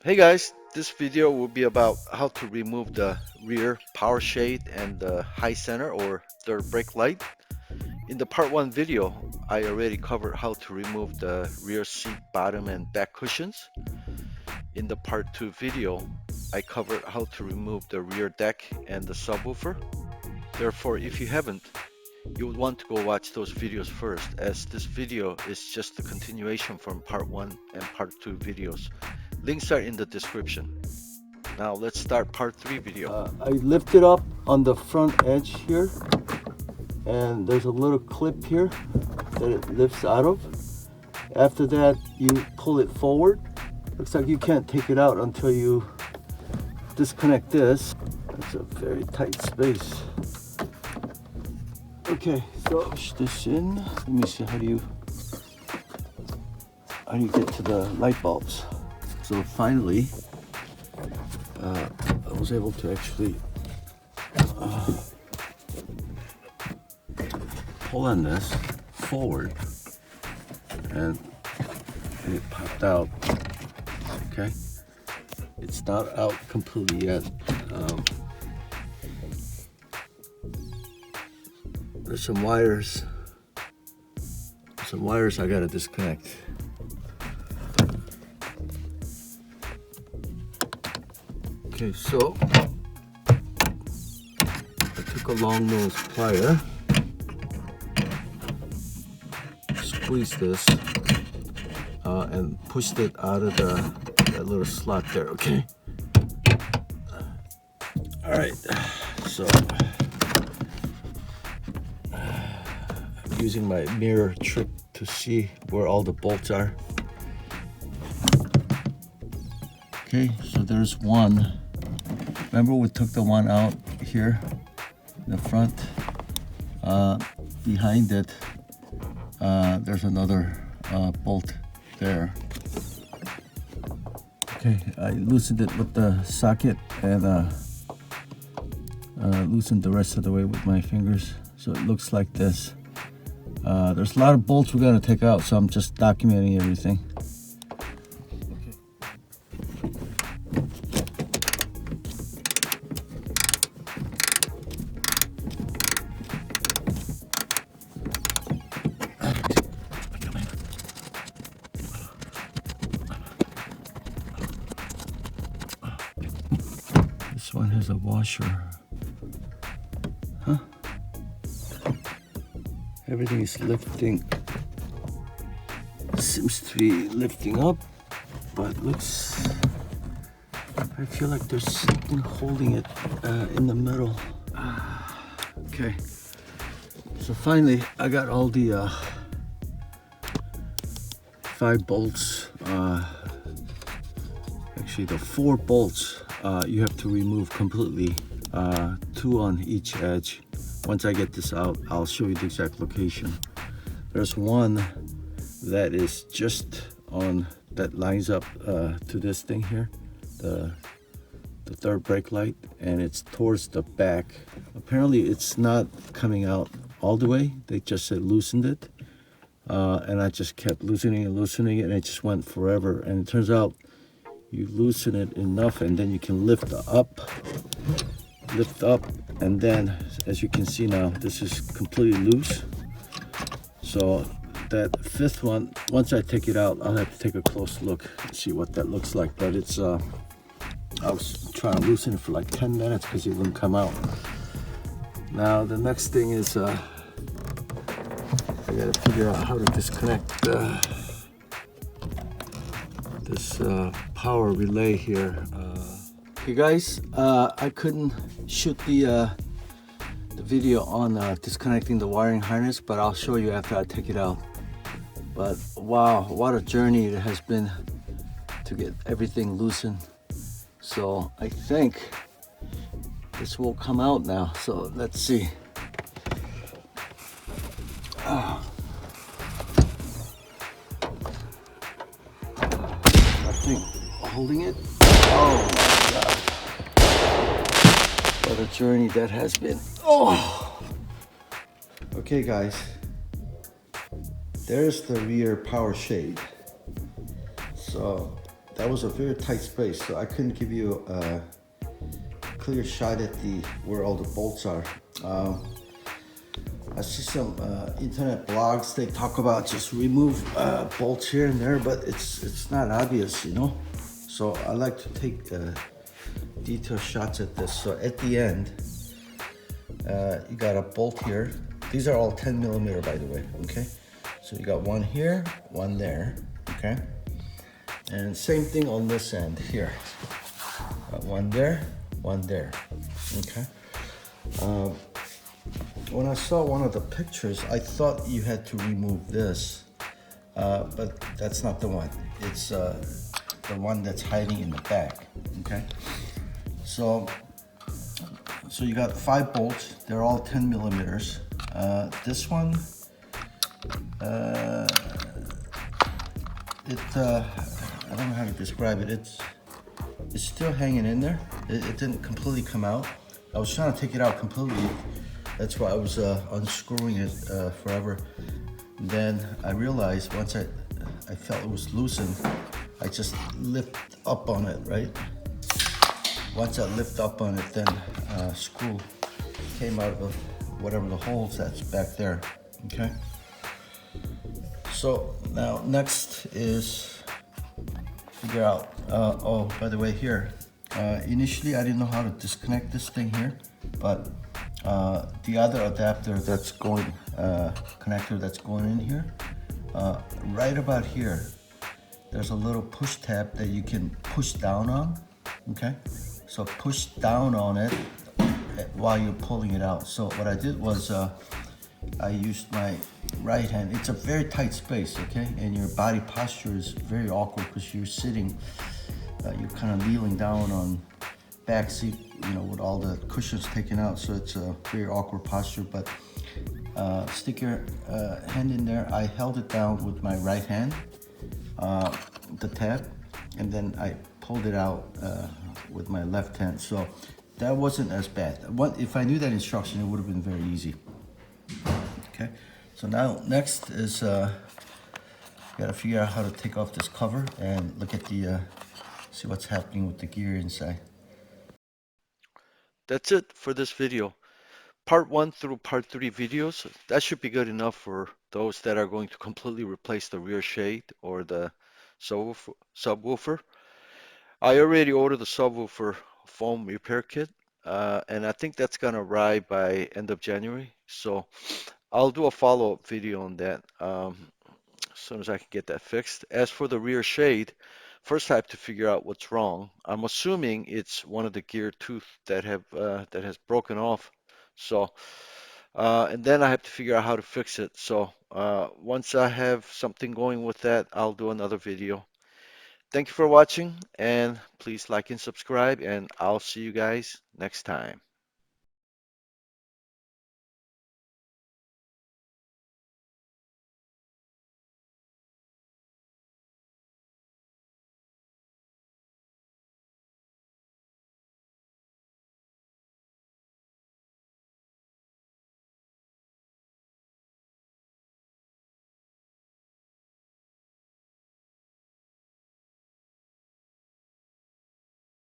Hey guys, this video will be about how to remove the rear power shade and the high center or third brake light. In the part 1 video, I already covered how to remove the rear seat bottom and back cushions. In the part 2 video, I covered how to remove the rear deck and the subwoofer. Therefore, if you haven't, you would want to go watch those videos first, as this video is just a continuation from part 1 and part 2 videos. Links are in the description. Now let's start part 3 video. I lift it up on the front edge here, and there's a little clip here that it lifts out of. After that, you pull it forward. Looks like you can't take it out until you disconnect this. It's a very tight space. Okay, so push this in. Let me see, how do you get to the light bulbs? So finally, I was able to actually pull on this forward, and it popped out. Okay, it's not out completely yet. There's some wires I gotta disconnect. Okay, so I took a long nose plier, squeezed this, and pushed it out of that little slot there. Okay. All right. So I'm using my mirror trick to see where all the bolts are. Okay, so there's one. Remember, we took the one out here in the front. Behind it, there's another bolt there. Okay, I loosened it with the socket and loosened the rest of the way with my fingers. So it looks like this. There's a lot of bolts we're gonna take out, so I'm just documenting everything. This one has a washer. Huh? Everything is lifting. Seems to be lifting up, but looks, I feel like there's something holding it in the middle. Okay. So finally, I got all the 5 bolts. Actually, the 4 bolts you have to remove completely, 2 on each edge. Once I get this out, I'll show you the exact location. There's one that is just on, that lines up to this thing here, the third brake light, and it's towards the back. Apparently it's not coming out all the way. They just said loosened it, and I just kept loosening it, and it just went forever. And it turns out you loosen it enough, and then you can lift up, and then as you can see now, this is completely loose. So that 5th one, once I take it out, I'll have to take a close look and see what that looks like. But it's I was trying to loosen it for like 10 minutes because it wouldn't come out. Now the next thing is I gotta figure out how to disconnect this power relay here. Hey guys, I couldn't shoot the video on disconnecting the wiring harness, but I'll show you after I take it out. But wow, what a journey it has been to get everything loosened. So I think this will come out now. So let's see. Nothing holding it. Oh my God. What a journey that has been. Oh. Okay guys, there's the rear power shade. So that was a very tight space, so I couldn't give you a clear shot at the where all the bolts are. I see some internet blogs. They talk about just remove bolts here and there, but it's not obvious, you know. So I like to take detailed shots at this. So at the end, you got a bolt here. These are all 10 millimeter, by the way. Okay, so you got one here, one there. Okay, and same thing on this end here. Got one there, one there. Okay. When I saw one of the pictures, I thought you had to remove this, but that's not the one. It's the one that's hiding in the back. Okay, so you got 5 bolts. They're all 10 millimeters. This one, I don't know how to describe it. It's still hanging in there. It didn't completely come out. I was trying to take it out completely. That's why I was unscrewing it forever. Then I realized once I felt it was loosened, I just lift up on it, right? Once I lift up on it, then screw came out of whatever the holes that's back there, okay? So now next is figure out, oh, by the way here, initially I didn't know how to disconnect this thing here, but the other adapter that's going, connector that's going in here, right about here, there's a little push tab that you can push down on, okay? So push down on it while you're pulling it out. So what I did was I used my right hand. It's a very tight space, okay? And your body posture is very awkward because you're sitting, you're kind of kneeling down on back seat, you know, with all the cushions taken out. So it's a very awkward posture, but stick your hand in there. I held it down with my right hand, the tab, and then I pulled it out with my left hand. So that wasn't as bad. If I knew that instruction, it would have been very easy. Okay, so now next is you gotta figure out how to take off this cover and look at the see what's happening with the gear inside. That's it for this video. Part 1 through part 3 videos, that should be good enough for those that are going to completely replace the rear shade or the subwoofer. I already ordered the subwoofer foam repair kit, and I think that's gonna arrive by end of January. So I'll do a follow-up video on that as soon as I can get that fixed. As for the rear shade, first I have to figure out what's wrong. I'm assuming it's one of the gear tooth that has broken off. So and then I have to figure out how to fix it. So once I have something going with that, I'll do another video. Thank you for watching, and please like and subscribe, and I'll see you guys next time.